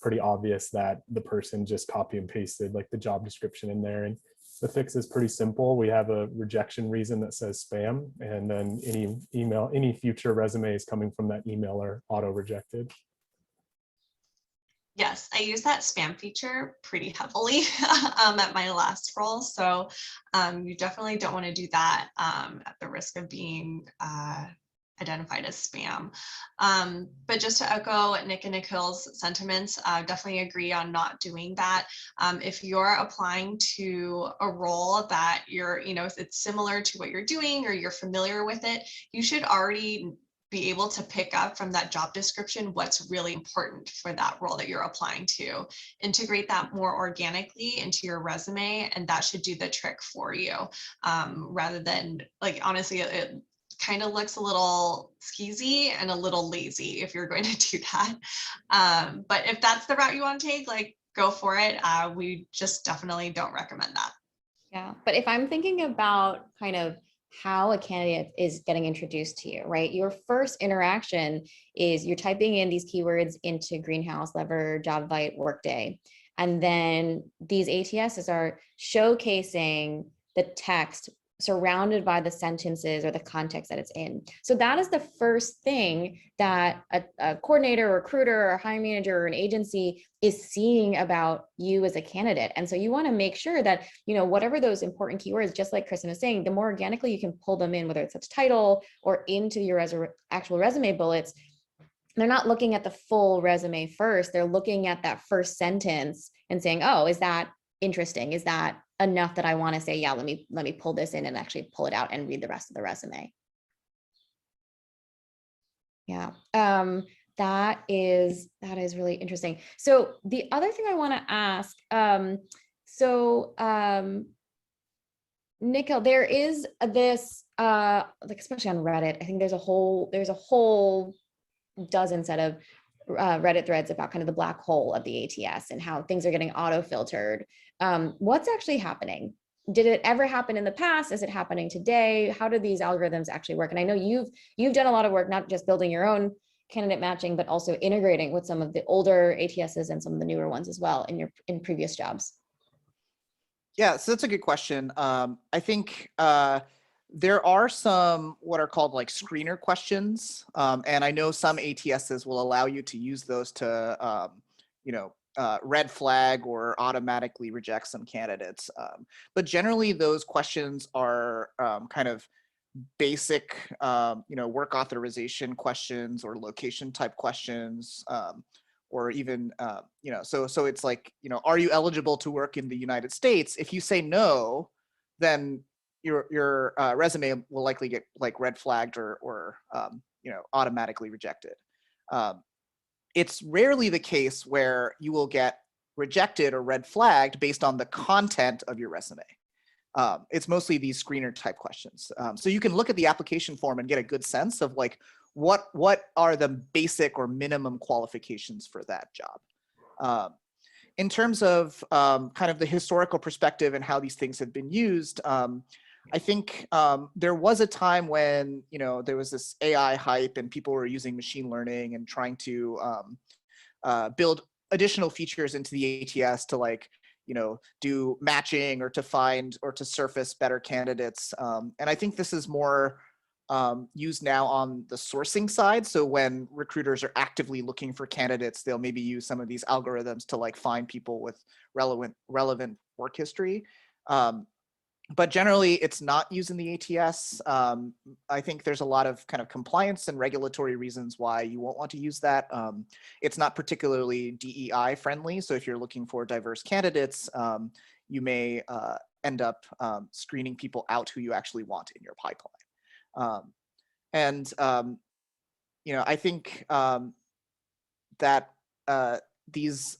pretty obvious that the person just copy and pasted like the job description in there. And the fix is pretty simple. We have a rejection reason that says spam, and then any future resumes coming from that email are auto rejected. Yes, I use that spam feature pretty heavily at my last role. So you definitely don't want to do that at the risk of being identified as spam. But just to echo Nick and Nikhil's sentiments, definitely agree on not doing that. If you're applying to a role that it's similar to what you're doing or you're familiar with it, you should already be able to pick up from that job description what's really important for that role that you're applying to. Integrate that more organically into your resume, and that should do the trick for you. Rather than, like, honestly, it kind of looks a little skeezy and a little lazy if you're going to do that. But if that's the route you want to take, like, go for it. We just definitely don't recommend that. Yeah, but if I'm thinking about kind of how a candidate is getting introduced to you, right? Your first interaction is you're typing in these keywords into Greenhouse, Lever, JobVite, Workday. And then these ATSs are showcasing the text surrounded by the sentences or the context that it's in. So that is the first thing that a coordinator, or recruiter, or hiring manager, or an agency is seeing about you as a candidate. And so you want to make sure that, whatever those important keywords, just like Kristen was saying, the more organically you can pull them in, whether it's a title or into your actual resume bullets, they're not looking at the full resume first. They're looking at that first sentence and saying, oh, is that interesting? Is that enough that I want to say, yeah, let me pull this in and actually pull it out and read the rest of the resume. Yeah, that is really interesting. So the other thing I want to ask, Nikhil, there is this, like, especially on Reddit, I think there's a whole dozen set of Reddit threads about kind of the black hole of the ATS and how things are getting auto-filtered. What's actually happening? Did it ever happen in the past? Is it happening today? How do these algorithms actually work? And I know you've done a lot of work, not just building your own candidate matching, but also integrating with some of the older ATSs and some of the newer ones as well in previous jobs. Yeah, so that's a good question. I think there are some what are called like screener questions, and I know some ATSs will allow you to use those to, red flag or automatically reject some candidates. But generally, those questions are kind of basic, work authorization questions or location type questions, or even, so it's like, are you eligible to work in the United States? If you say no, then your resume will likely get like red flagged or automatically rejected. It's rarely the case where you will get rejected or red flagged based on the content of your resume. It's mostly these screener type questions. So you can look at the application form and get a good sense of like, what are the basic or minimum qualifications for that job. In terms of kind of the historical perspective and how these things have been used, I think there was a time when, there was this AI hype and people were using machine learning and trying to build additional features into the ATS to like, do matching or to find or to surface better candidates. And I think this is more used now on the sourcing side. So when recruiters are actively looking for candidates, they'll maybe use some of these algorithms to like find people with relevant work history. But generally, it's not used in the ATS. I think there's a lot of kind of compliance and regulatory reasons why you won't want to use that. It's not particularly DEI friendly. So if you're looking for diverse candidates, you may end up screening people out who you actually want in your pipeline. I think that these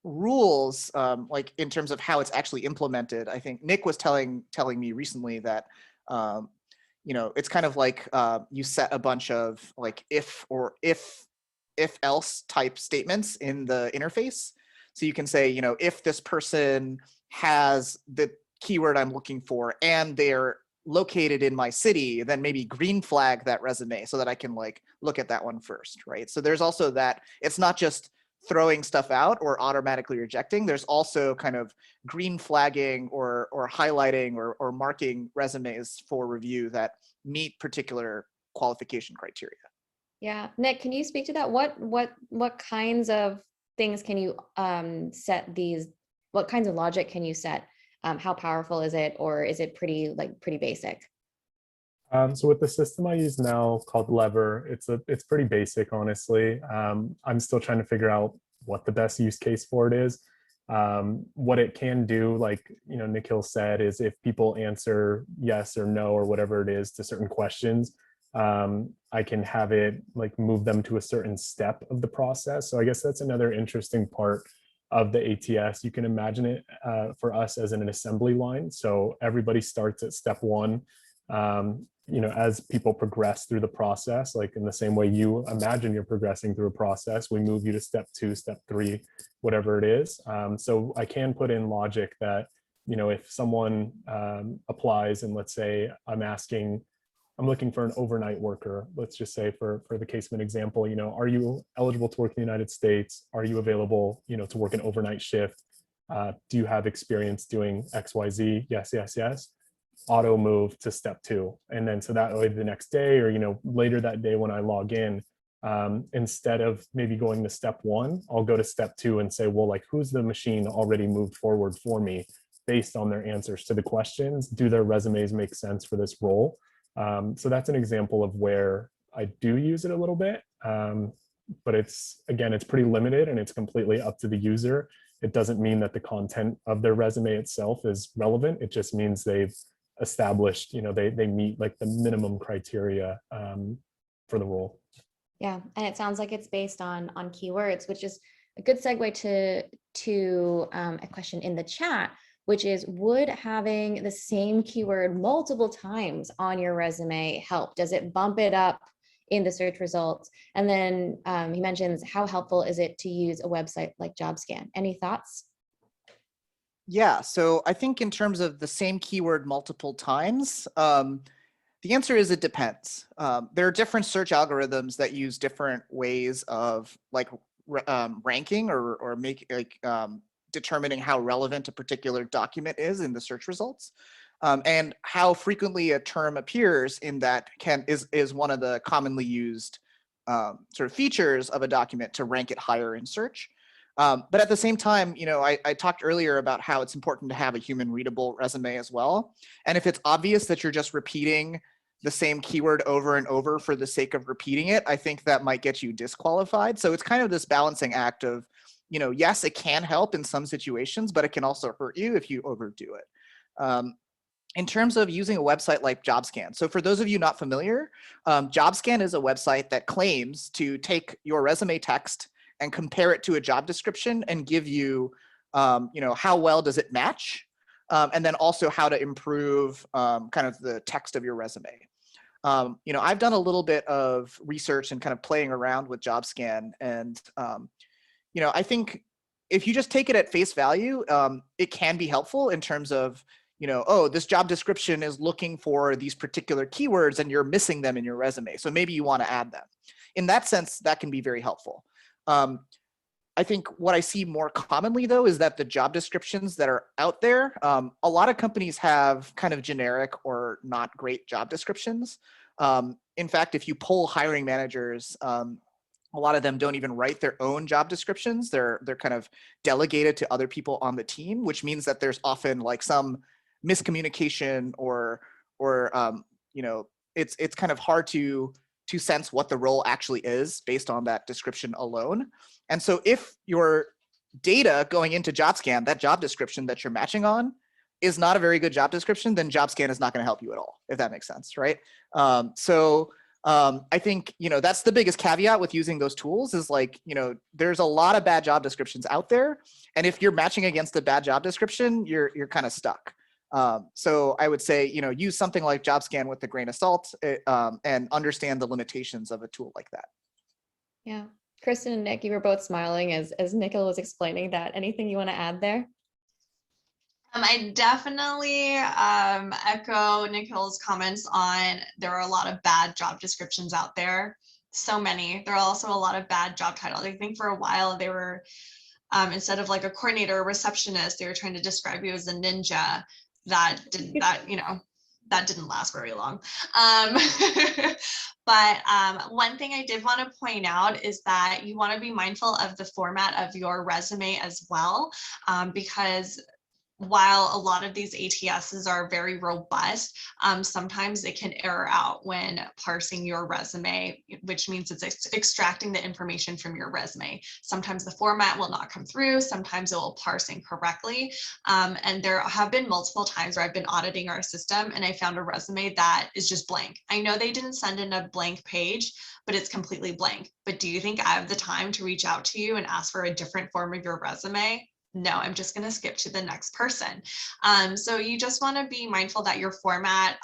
rules, like in terms of how it's actually implemented, I think Nick was telling me recently that it's kind of like you set a bunch of like if else type statements in the interface. So you can say, if this person has the keyword I'm looking for and they're located in my city, then maybe green flag that resume so that I can like look at that one first, right? So there's also that, it's not just throwing stuff out or automatically rejecting. There's also kind of green flagging or highlighting or marking resumes for review that meet particular qualification criteria. Yeah, Nick, can you speak to that? What kinds of things can you set these? What kinds of logic can you set? How powerful is it, or is it pretty basic? So with the system I use now called Lever, it's pretty basic, honestly. I'm still trying to figure out what the best use case for it is. What it can do, like Nikhil said, is if people answer yes or no or whatever it is to certain questions, I can have it like move them to a certain step of the process. So I guess that's another interesting part of the ATS. You can imagine it for us as an assembly line. So everybody starts at step one. As people progress through the process, like in the same way you imagine you're progressing through a process, we move you to step two, step three, whatever it is. So I can put in logic that, if someone applies and let's say I'm looking for an overnight worker, let's just say for the Casement example, are you eligible to work in the United States? Are you available, to work an overnight shift? Do you have experience doing XYZ? Yes, yes, yes. Auto move to step two. And then so that way the next day or, later that day when I log in, instead of maybe going to step one, I'll go to step two and say, well, like who's the machine already moved forward for me based on their answers to the questions? Do their resumes make sense for this role? So that's an example of where I do use it a little bit. But it's pretty limited and it's completely up to the user. It doesn't mean that the content of their resume itself is relevant. It just means they've established, they meet like the minimum criteria for the role. Yeah, and it sounds like it's based on keywords, which is a good segue to a question in the chat, which is, would having the same keyword multiple times on your resume help? Does it bump it up in the search results? And then he mentions, how helpful is it to use a website like JobScan? Any thoughts? Yeah, so I think in terms of the same keyword multiple times, the answer is it depends. There are different search algorithms that use different ways of like ranking or determining how relevant a particular document is in the search results. And how frequently a term appears in that is one of the commonly used sort of features of a document to rank it higher in search. But at the same time, I talked earlier about how it's important to have a human readable resume as well. And if it's obvious that you're just repeating the same keyword over and over for the sake of repeating it, I think that might get you disqualified. So it's kind of this balancing act of, yes, it can help in some situations, but it can also hurt you if you overdo it. In terms of using a website like JobScan. So for those of you not familiar, JobScan is a website that claims to take your resume text and compare it to a job description and give you, how well does it match? And then also how to improve kind of the text of your resume. I've done a little bit of research and kind of playing around with JobScan. And, I think if you just take it at face value, it can be helpful in terms of, oh, this job description is looking for these particular keywords and you're missing them in your resume. So maybe you want to add them. In that sense, that can be very helpful. I think what I see more commonly, though, is that the job descriptions that are out there, a lot of companies have kind of generic or not great job descriptions. In fact, if you poll hiring managers, a lot of them don't even write their own job descriptions. They're kind of delegated to other people on the team, which means that there's often like some miscommunication or it's kind of hard to sense what the role actually is based on that description alone. And so if your data going into JobScan, that job description that you're matching on is not a very good job description, then JobScan is not going to help you at all, if that makes sense, right? I think, that's the biggest caveat with using those tools is like, there's a lot of bad job descriptions out there. And if you're matching against a bad job description, you're kind of stuck. So I would say, use something like JobScan with a grain of salt and understand the limitations of a tool like that. Yeah. Kristen and Nick, you were both smiling as Nikhil was explaining that. Anything you want to add there? I definitely echo Nikhil's comments on there are a lot of bad job descriptions out there. So many. There are also a lot of bad job titles. I think for a while they were, instead of like a coordinator or receptionist, they were trying to describe you as a ninja. That didn't last very long. But one thing I did want to point out is that you want to be mindful of the format of your resume as well, because while a lot of these ATSs are very robust, sometimes it can error out when parsing your resume, which means it's extracting the information from your resume. Sometimes the format will not come through, sometimes it will parse incorrectly. And there have been multiple times where I've been auditing our system and I found a resume that is just blank. I know they didn't send in a blank page, but it's completely blank. But do you think I have the time to reach out to you and ask for a different form of your resume? No, I'm just going to skip to the next person. So you just want to be mindful that your format,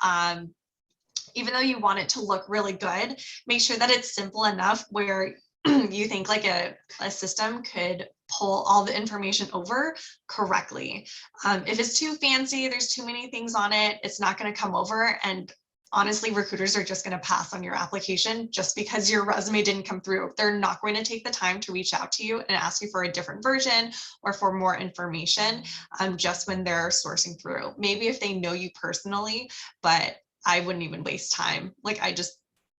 even though you want it to look really good, make sure that it's simple enough where you think like a system could pull all the information over correctly. If it's too fancy, there's too many things on it, it's not going to come over. And honestly, recruiters are just going to pass on your application just because your resume didn't come through. They're not going to take the time to reach out to you and ask you for a different version or for more information just when they're sourcing through. Maybe if they know you personally, but I wouldn't even waste time. Like I just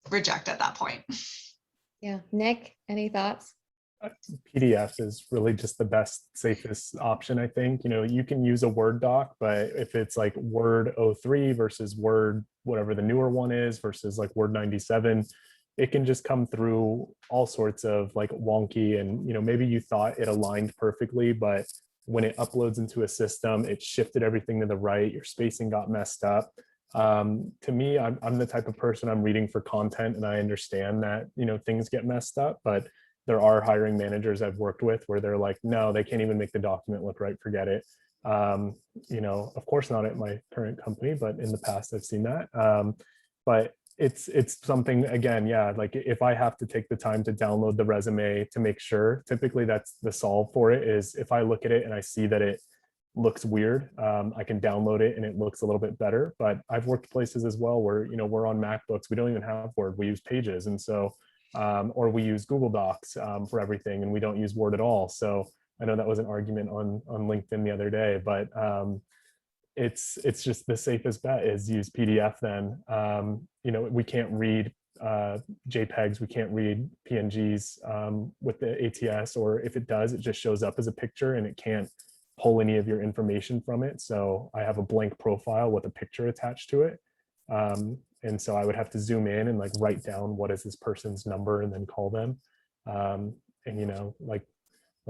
reject at that point. Yeah. Nick, any thoughts? PDF is really just the best, safest option, I think. You know, you can use a Word doc, but if it's like Word 03 versus Word, whatever the newer one is, versus like Word 97, it can just come through all sorts of like wonky, and, you know, maybe you thought it aligned perfectly, but when it uploads into a system, it shifted everything to the right, your spacing got messed up. To me, I'm the type of person, I'm reading for content, and I understand that, you know, things get messed up, but there are hiring managers I've worked with where they're like, no, they can't even make the document look right, forget it. You know, of course not at my current company, but in the past I've seen that. But it's something, again, yeah, like if I have to take the time to download the resume to make sure, typically that's the solve for it, is if I look at it and I see that it looks weird, I can download it and it looks a little bit better. But I've worked places as well where, you know, we're on MacBooks, we don't even have Word, we use Pages. And so or we use Google Docs for everything, and we don't use Word at all. So I know that was an argument on LinkedIn the other day, but it's just the safest bet is use PDF then. You know, we can't read JPEGs, we can't read PNGs with the ATS, or if it does, it just shows up as a picture and it can't pull any of your information from it. So I have a blank profile with a picture attached to it. And so I would have to zoom in and like write down what is this person's number and then call them. And, you know, like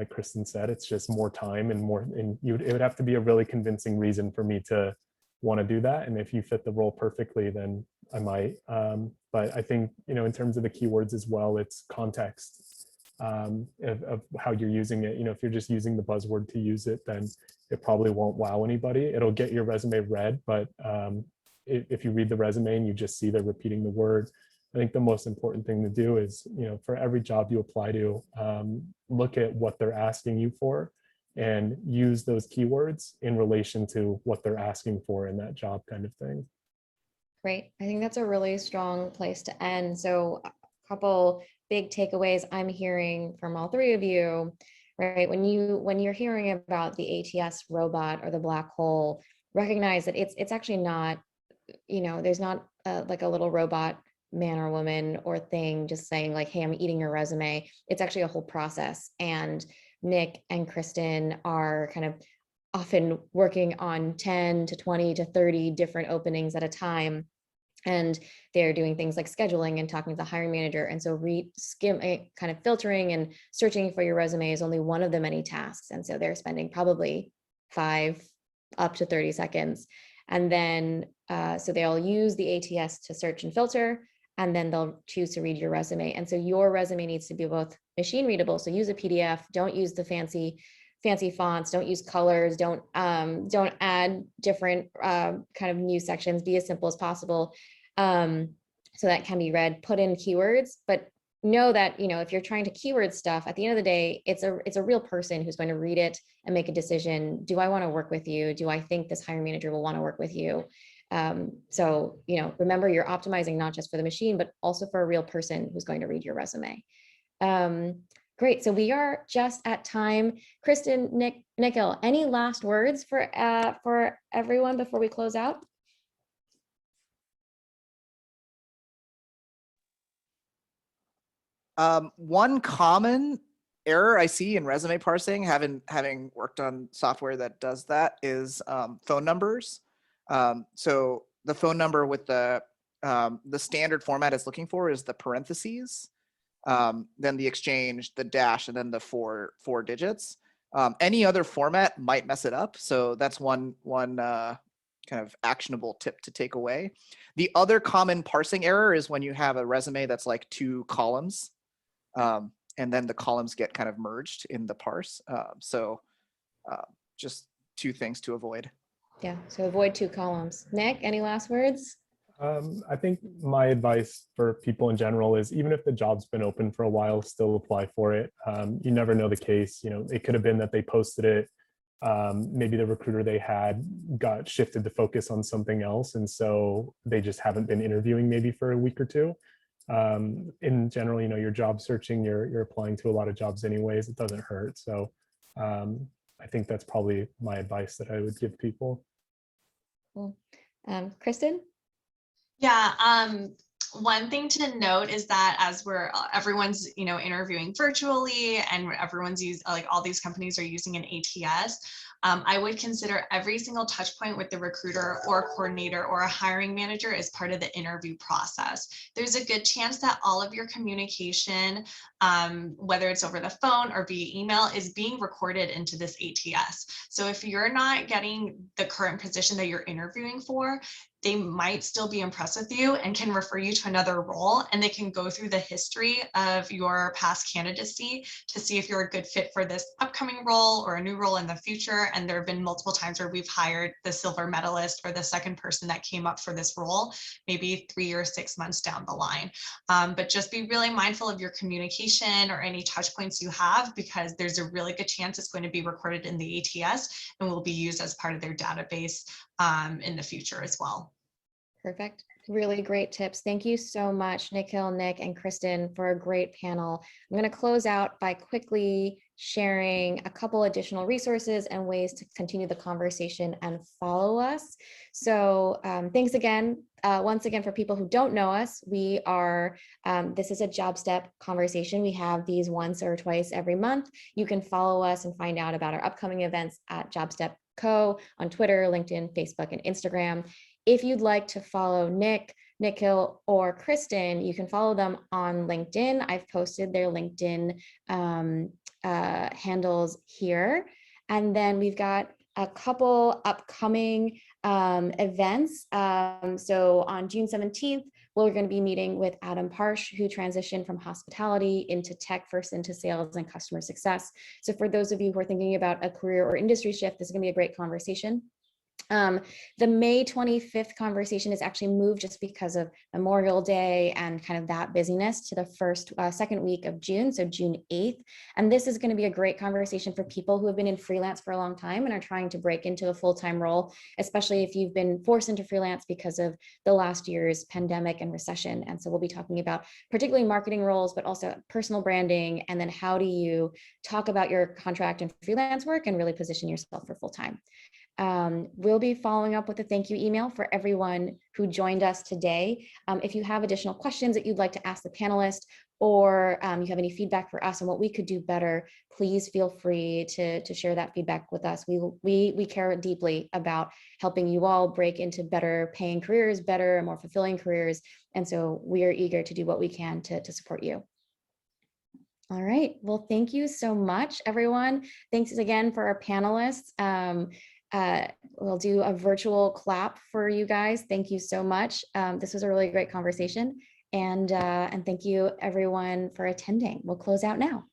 Kristen said, it's just more time and more, and it would have to be a really convincing reason for me to want to do that. And if you fit the role perfectly, then I might. But I think, you know, in terms of the keywords as well, it's context of how you're using it. You know, if you're just using the buzzword to use it, then it probably won't wow anybody. It'll get your resume read, but if you read the resume and you just see they're repeating the word, I think the most important thing to do is, you know, for every job you apply to, look at what they're asking you for and use those keywords in relation to what they're asking for in that job, kind of thing. Great. I think that's a really strong place to end. So a couple big takeaways I'm hearing from all three of you, right? When you're hearing about the ATS robot or the black hole, recognize that it's actually not, you know, there's not like a little robot man or woman or thing just saying like, hey, I'm eating your resume. It's actually a whole process. And Nick and Kristen are kind of often working on 10 to 20 to 30 different openings at a time. And they're doing things like scheduling and talking to the hiring manager. And so kind of filtering and searching for your resume is only one of the many tasks. And so they're spending probably 5 up to 30 seconds. And then, so they'll use the ATS to search and filter, and then they'll choose to read your resume. And so your resume needs to be both machine readable. So use a PDF, don't use the fancy fonts, don't use colors, don't add different kind of new sections, be as simple as possible. So that can be read, put in keywords, but know that, you know, if you're trying to keyword stuff, at the end of the day, it's a real person who's going to read it and make a decision. Do I want to work with you? Do I think this hiring manager will want to work with you? So, you know, remember, you're optimizing not just for the machine, but also for a real person who's going to read your resume. Great. So we are just at time. Kristen, Nikhil, any last words for everyone before we close out? One common error I see in resume parsing, having worked on software that does that, is phone numbers. So the phone number with the standard format it's looking for is the parentheses, then the exchange, the dash, and then the four digits. Any other format might mess it up. So that's one kind of actionable tip to take away. The other common parsing error is when you have a resume that's like 2 columns, and then the columns get kind of merged in the parse. Just 2 things to avoid. Yeah, so avoid 2 columns. Nick, any last words? I think my advice for people in general is, even if the job's been open for a while, still apply for it. You never know the case. You know, it could have been that they posted it. Maybe the recruiter they had got shifted to focus on something else, and so they just haven't been interviewing maybe for a week or 2. In general, you know, you're job searching, you're applying to a lot of jobs anyways. It doesn't hurt. So I think that's probably my advice that I would give people. Cool. Kristen? Yeah, one thing to note is that as everyone's, you know, interviewing virtually, and everyone's like all these companies are using an ATS, I would consider every single touch point with the recruiter or coordinator or a hiring manager as part of the interview process. There's a good chance that all of your communication, whether it's over the phone or via email, is being recorded into this ATS. So if you're not getting the current position that you're interviewing for, they might still be impressed with you and can refer you to another role, and they can go through the history of your past candidacy to see if you're a good fit for this upcoming role or a new role in the future. And there have been multiple times where we've hired the silver medalist or the second person that came up for this role, maybe 3 or 6 months down the line. But just be really mindful of your communication or any touch points you have, because there's a really good chance it's going to be recorded in the ATS and will be used as part of their database in the future as well. Perfect. Really great tips. Thank you so much, Nikhil, Nick, and Kristen, for a great panel. I'm going to close out by quickly sharing a couple additional resources and ways to continue the conversation and follow us. So thanks again. Once again, for people who don't know us, we are, this is a JobStep conversation. We have these once or twice every month. You can follow us and find out about our upcoming events at JobStep Co. on Twitter, LinkedIn, Facebook, and Instagram. If you'd like to follow Nick, Nikhil, or Kristen, you can follow them on LinkedIn. I've posted their LinkedIn handles here. And then we've got a couple upcoming events. So on June 17th, we're going to be meeting with Adam Parsh, who transitioned from hospitality into tech, first into sales and customer success. So for those of you who are thinking about a career or industry shift, this is going to be a great conversation. The May 25th conversation is actually moved just because of Memorial Day and kind of that busyness to the second week of June, so June 8th. And this is going to be a great conversation for people who have been in freelance for a long time and are trying to break into a full-time role, especially if you've been forced into freelance because of the last year's pandemic and recession. And so we'll be talking about particularly marketing roles, but also personal branding, and then how do you talk about your contract and freelance work and really position yourself for full-time. We'll be following up with a thank you email for everyone who joined us today. If you have additional questions that you'd like to ask the panelists, or you have any feedback for us on what we could do better, please feel free to share that feedback with us. We care deeply about helping you all break into better paying careers, better and more fulfilling careers. And so we are eager to do what we can to support you. All right, well, thank you so much, everyone. Thanks again for our panelists. We'll do a virtual clap for you guys. Thank you so much. This was a really great conversation, and thank you everyone for attending. We'll close out now.